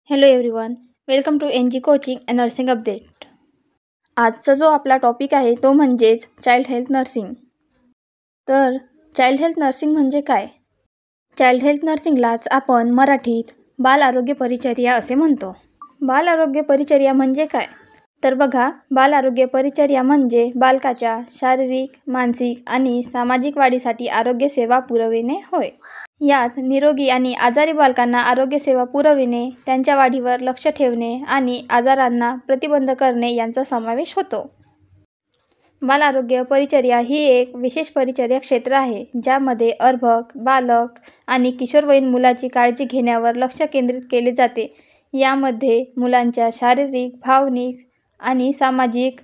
Hello everyone, welcome to N G coaching and nursing update. आजचा जो आपला topic आहे तो म्हणजेच चाइल्ड हेल्थ नर्सिंग. तर चाइल्ड हेल्थ नर्सिंग म्हणजे काय? चाइल्ड हेल्थ नर्सिंगलाच आपण मराठीत बाल आरोग्य परिचर्या असे म्हणतो. बाल आरोग्य परिचर्या म्हणजे काय? तर बघा, बाल आरोग्य परिचर्या म्हणजे बालकाच्या शारीरिक, मानसिक आणि सामाजिक वाढीसाठी आरोग्य सेवा पुरविणे होय. यात निरोगी आणि आजारी बालकांना आरोग्य सेवा पुरविणे, त्यांच्या वाढीवर लक्ष ठेवणे आणि आजारांना प्रतिबंध करणे यांचा समावेश होतो. बाल आरोग्य परिचर्या ही एक विशेष परिचर्या क्षेत्र आहे ज्यामध्ये अर्भक, बालक आणि किशोरवयीन मुलाची काळजी घेण्यावर लक्ष केंद्रित केले जाते. यामध्ये मुलांच्या शारीरिक, भावनिक आणि सामाजिक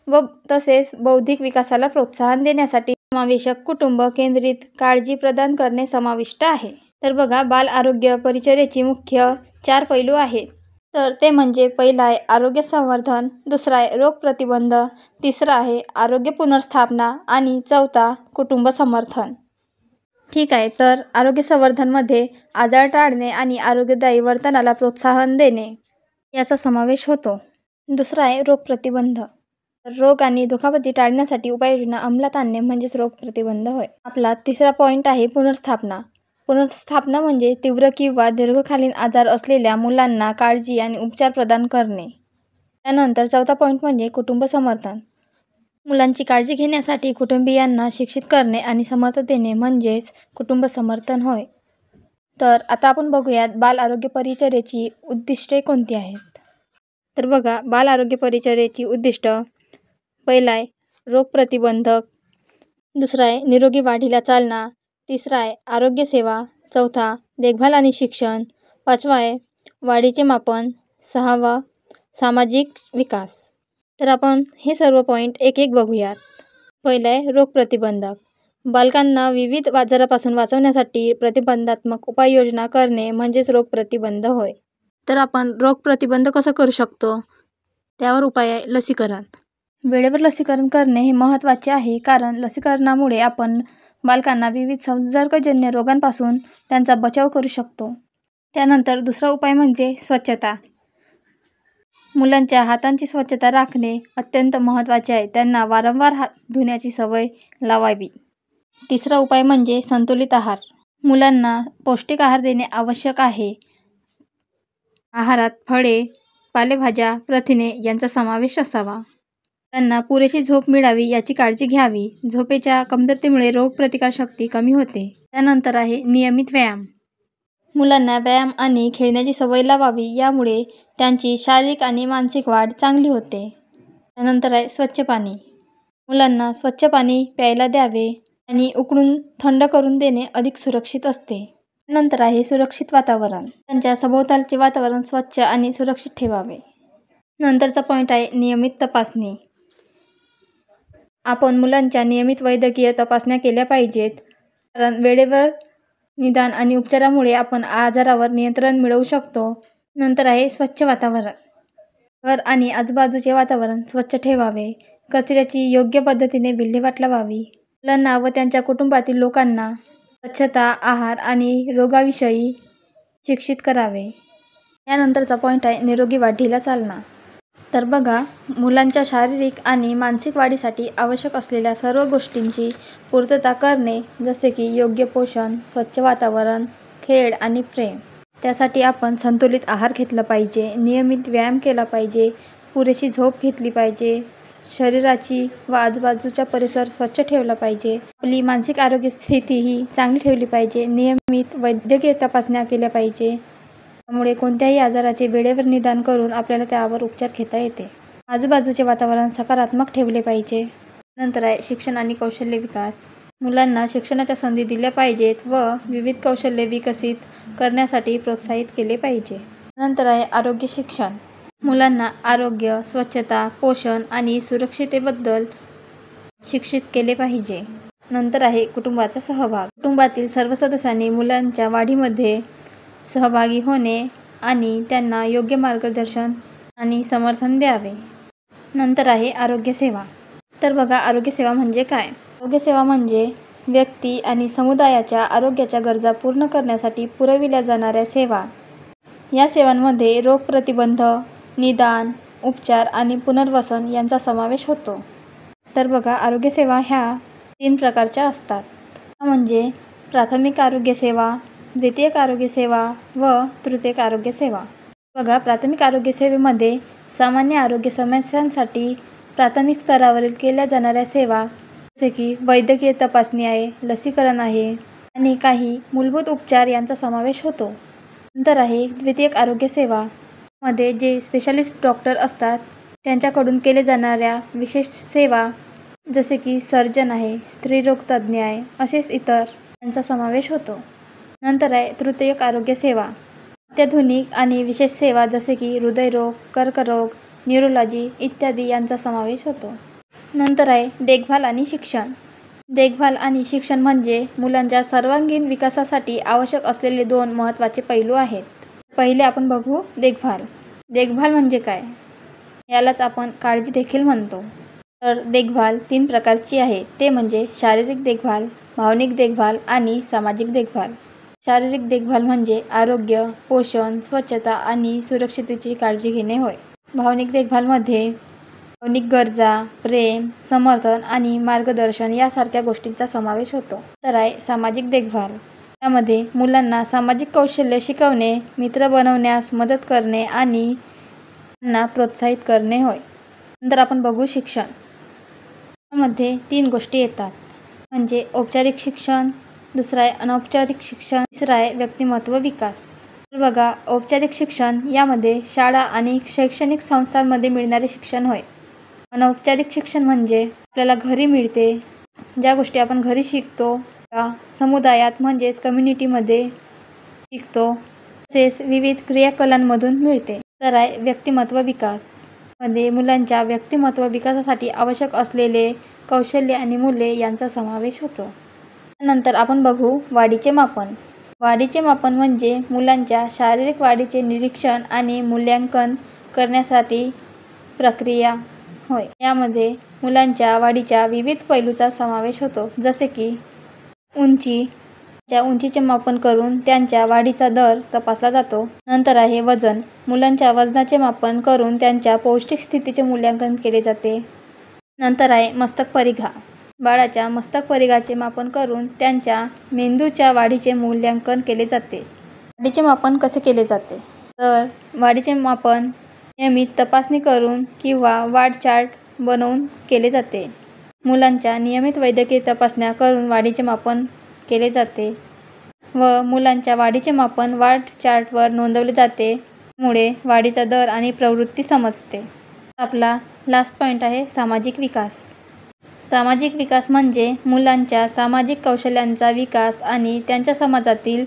व तसेच बौद्धिक विकासाला प्रोत्साहन देण्यासाठी समावेशक कुटुंब केंद्रित काळजी प्रदान करणे समाविष्ट आहे. तर बघा, बाल आरोग्य परिचर्येची मुख्य 4 पैलू आहेत. तर ते म्हणजे पहिला आहे आरोग्य संवर्धन, दुसरा आहे रोग प्रतिबंध, तिसरा आहे आरोग्य पुनर्स्थापना आणि चौथा कुटुंब समर्थन. ठीक आहे, तर आरोग्य संवर्धनमध्ये आजार टाळणे आणि आरोग्यदायी वर्तनाला प्रोत्साहन देणे याचा समावेश होतो. दुसरा आहे रोग प्रतिबंध. रोग आणि दुखापती टाळण्यासाठी उपाययोजना अंमलात आणणे म्हणजेच रोग प्रतिबंध होय. आपला तिसरा पॉईंट आहे पुनर्स्थापना. पुनर्स्थापना म्हणजे तीव्र किंवा दीर्घकालीन आजार असलेल्या मुलांना काळजी आणि उपचार प्रदान करणे. त्यानंतर चौथा पॉईंट म्हणजे कुटुंब समर्थन. मुलांची काळजी घेण्यासाठी कुटुंबियांना शिक्षित करणे आणि समर्थन देणे म्हणजेच कुटुंब समर्थन होय. तर आता आपण बघूयात बाल आरोग्य परिचर्येची उद्दिष्टे कोणती आहेत. तर बघा, बाल आरोग्य परिचर्येची उद्दिष्ट पहिला आहे रोग प्रतिबंधक, दुसरा आहे निरोगी वाढीला चालना, तिसरा आहे आरोग्य सेवा, चौथा देखभाल आणि शिक्षण, पाचवा आहे वाढीचे मापन, सहावा सामाजिक विकास. तर आपण हे सर्व पॉईंट एक एक बघूयात. पहिला आहे रोग प्रतिबंधक. बालकांना विविध आजारापासून वाचवण्यासाठी प्रतिबंधात्मक उपाययोजना करणे म्हणजेच रोग प्रतिबंध होय. तर आपण रोग प्रतिबंध कसं करू शकतो त्यावर उपाय आहे लसीकरण. वेळेवर लसीकरण करणे हे महत्त्वाचे आहे, कारण लसीकरणामुळे आपण बालकांना विविध संसर्गजन्य रोगांपासून त्यांचा बचाव करू शकतो. त्यानंतर दुसरा उपाय म्हणजे स्वच्छता. मुलांच्या हातांची स्वच्छता राखणे अत्यंत महत्त्वाचे आहे. त्यांना वारंवार हात धुण्याची सवय लावावी. तिसरा उपाय म्हणजे संतुलित आहार. मुलांना पौष्टिक आहार देणे आवश्यक आहे. आहारात फळे, पालेभाज्या, प्रथिने यांचा समावेश असावा. त्यांना पुरेशी झोप मिळावी याची काळजी घ्यावी. झोपेच्या कमतरतेमुळे रोगप्रतिकारशक्ती कमी होते. त्यानंतर आहे नियमित व्यायाम. मुलांना व्यायाम आणि खेळण्याची सवय लावावी, यामुळे त्यांची शारीरिक आणि मानसिक वाढ चांगली होते. त्यानंतर आहे स्वच्छ पाणी. मुलांना स्वच्छ पाणी प्यायला द्यावे आणि उकळून थंड करून देणे अधिक सुरक्षित असते. त्यानंतर आहे सुरक्षित वातावरण. त्यांच्या सभोवतालचे वातावरण स्वच्छ आणि सुरक्षित ठेवावे. नंतरचा पॉईंट आहे नियमित तपासणी. आपण मुलांच्या नियमित वैद्यकीय तपासण्या केल्या पाहिजेत, कारण वेळेवर निदान आणि उपचारामुळे आपण आजारावर नियंत्रण मिळवू शकतो. नंतर आहे स्वच्छ वातावरण. घर आणि आजूबाजूचे वातावरण स्वच्छ ठेवावे. कचऱ्याची योग्य पद्धतीने विल्हेवाट लावावी. मुलांना व त्यांच्या कुटुंबातील लोकांना स्वच्छता, आहार आणि रोगाविषयी शिक्षित करावे. यानंतरचा पॉईंट आहे निरोगी वाढीला चालना. तर बघा, मुलांच्या शारीरिक आणि मानसिक वाढीसाठी आवश्यक असलेल्या सर्व गोष्टींची पूर्तता करणे, जसे की योग्य पोषण, स्वच्छ वातावरण, खेळ आणि प्रेम. त्यासाठी आपण संतुलित आहार घेतला पाहिजे, नियमित व्यायाम केला पाहिजे, पुरेशी झोप घेतली पाहिजे, शरीराची व आजूबाजूचा परिसर स्वच्छ ठेवला पाहिजे, आपली मानसिक आरोग्य स्थिती ही चांगली ठेवली पाहिजे, नियमित वैद्यकीय तपासण्या केल्या पाहिजे. त्यामुळे कोणत्याही आजाराचे वेळेवर निदान करून आपल्याला त्यावर उपचार घेता येते. आजूबाजूचे वातावरण सकारात्मक ठेवले पाहिजे. नंतर आहे शिक्षण आणि कौशल्य विकास. मुलांना शिक्षणाच्या संधी दिल्या पाहिजेत व विविध कौशल्ये विकसित करण्यासाठी प्रोत्साहित केले पाहिजे. नंतर आहे आरोग्य शिक्षण. मुलांना आरोग्य, स्वच्छता, पोषण आणि सुरक्षिततेबद्दल शिक्षित केले पाहिजे. नंतर आहे कुटुंबाचा सहभाग. कुटुंबातील सर्व सदस्यांनी मुलांच्या वाढीमध्ये सहभागी होणे आणि त्यांना योग्य मार्गदर्शन आणि समर्थन द्यावे. नंतर आहे आरोग्य सेवा. तर बघा, आरोग्य सेवा म्हणजे काय? आरोग्य सेवा म्हणजे व्यक्ती आणि समुदायाच्या आरोग्याच्या गरजा पूर्ण करण्यासाठी पुरविल्या जाणाऱ्या सेवा. या सेवांमध्ये रोगप्रतिबंध, निदान, उपचार आणि पुनर्वसन यांचा समावेश होतो. तर बघा, आरोग्यसेवा ह्या 3 प्रकारच्या असतात. म्हणजे प्राथमिक आरोग्यसेवा, द्वितीयक आरोग्यसेवा व तृतीयक आरोग्यसेवा. बघा, प्राथमिक आरोग्यसेवेमध्ये सामान्य आरोग्य समस्यांसाठी प्राथमिक स्तरावरील केल्या जाणाऱ्या सेवा जसे की वैद्यकीय तपासणी आहे, लसीकरण आहे आणि काही मूलभूत उपचार यांचा समावेश होतो. नंतर आहे द्वितीयक आरोग्यसेवा, मध्ये जे स्पेशालिस्ट डॉक्टर असतात त्यांच्याकडून केले जाणाऱ्या विशेष सेवा जसे की सर्जन आहे, स्त्रीरोग तज्ज्ञ आहे, असेच इतर यांचा समावेश होतो. नंतर आहे तृतीयक आरोग्यसेवा, अत्याधुनिक आणि विशेष सेवा जसे की हृदयरोग, कर्करोग, न्यूरोलॉजी इत्यादी यांचा समावेश होतो. नंतर आहे देखभाल आणि शिक्षण. देखभाल आणि शिक्षण म्हणजे मुलांच्या सर्वांगीण विकासासाठी आवश्यक असलेले 2 महत्त्वाचे पैलू आहेत. पहिले आपण बघू देखभाल. देखभाल म्हणजे काय? यालाच आपण काळजी देखील म्हणतो. तर देखभाल 3 प्रकारची आहे, ते म्हणजे शारीरिक देखभाल, भावनिक देखभाल आणि सामाजिक देखभाल. शारीरिक देखभाल म्हणजे आरोग्य, पोषण, स्वच्छता आणि सुरक्षिततेची काळजी घेणे होय. भावनिक देखभालमध्ये भावनिक गरजा, प्रेम, समर्थन आणि मार्गदर्शन यासारख्या गोष्टींचा समावेश होतो. तर आहे सामाजिक देखभाल. यामध्ये मुलांना सामाजिक कौशल्य शिकवणे, मित्र बनवण्यास मदत करणे आणि त्यांना प्रोत्साहित करणे होय. नंतर आपण बघू शिक्षण. यामध्ये 3 गोष्टी येतात, म्हणजे औपचारिक शिक्षण, दुसरं आहे अनौपचारिक शिक्षण, तिसरं आहे व्यक्तिमत्व विकास. तर बघा, औपचारिक शिक्षण यामध्ये शाळा आणि शैक्षणिक संस्थांमध्ये मिळणारे शिक्षण होय. अनौपचारिक शिक्षण म्हणजे आपल्याला घरी मिळते, ज्या गोष्टी आपण घरी शिकतो, समुदायात म्हणजेच कम्युनिटीमध्ये शिकतो, तसेच विविध क्रियाकलांमधून मिळते. तर आहे व्यक्तिमत्व विकास, मध्ये मुलांच्या व्यक्तिमत्व विकासासाठी आवश्यक असलेले कौशल्य आणि मूल्ये यांचा समावेश होतो. नंतर आपण बघू वाढीचे मापन. वाढीचे मापन म्हणजे मुलांच्या शारीरिक वाढीचे निरीक्षण आणि मूल्यांकन करण्यासाठी प्रक्रिया होय. यामध्ये मुलांच्या वाढीच्या विविध पैलूचा समावेश होतो, जसे की उंचीचे मापन करून त्यांच्या वाढीचा दर तपासला जातो. नंतर आहे वजन. मुलांच्या वजनाचे मापन करून त्यांच्या पौष्टिक स्थितीचे मूल्यांकन केले जाते. नंतर आहे मस्तक परिघा. बाळाच्या मस्तक परिघाचे मापन करून त्यांच्या मेंदूच्या वाढीचे मूल्यांकन केले जाते. वाढीचे मापन कसे केले जाते? तर वाढीचे मापन नियमित तपासणी करून किंवा वाढ चार्ट बनवून केले जाते. मुलांच्या नियमित वैद्यकीय तपासण्या करून वाढीचे मापन केले जाते व मुलांच्या वाढीचे मापन वाढ चार्टवर नोंदवले जाते. त्यामुळे वाढीचा दर आणि प्रवृत्ती समजते. आपला लास्ट पॉईंट आहे सामाजिक विकास. सामाजिक विकास म्हणजे मुलांच्या सामाजिक कौशल्यांचा विकास आणि त्यांच्या समाजातील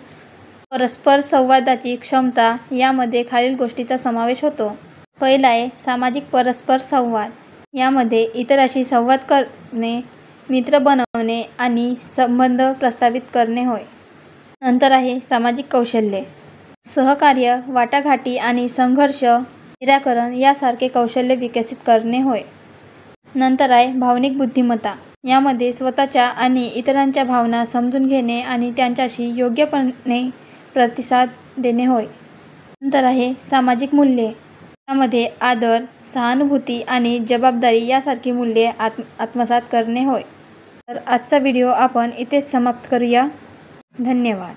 परस्पर संवादाची क्षमता. यामध्ये खालील गोष्टींचा समावेश होतो. पहिला आहे सामाजिक परस्पर संवाद. यामध्ये इतरांशी संवाद करणे, मित्र बनवणे आणि संबंध प्रस्थापित करणे होय. नंतर आहे सामाजिक कौशल्ये. सहकार्य, वाटाघाटी आणि संघर्ष निराकरण यासारखे कौशल्य विकसित करणे होय. नंतर आहे भावनिक बुद्धिमत्ता. यामध्ये स्वतःच्या आणि इतरांच्या भावना समजून घेणे आणि त्यांच्याशी योग्यपणे प्रतिसाद देणे होय. नंतर आहे सामाजिक मूल्ये. यामध्ये आदर, सहानुभूती आणि जबाबदारी यासारखी मूल्ये आत्मसात करणे होय. तर आजचा व्हिडिओ आपण इथेच समाप्त करूया. धन्यवाद.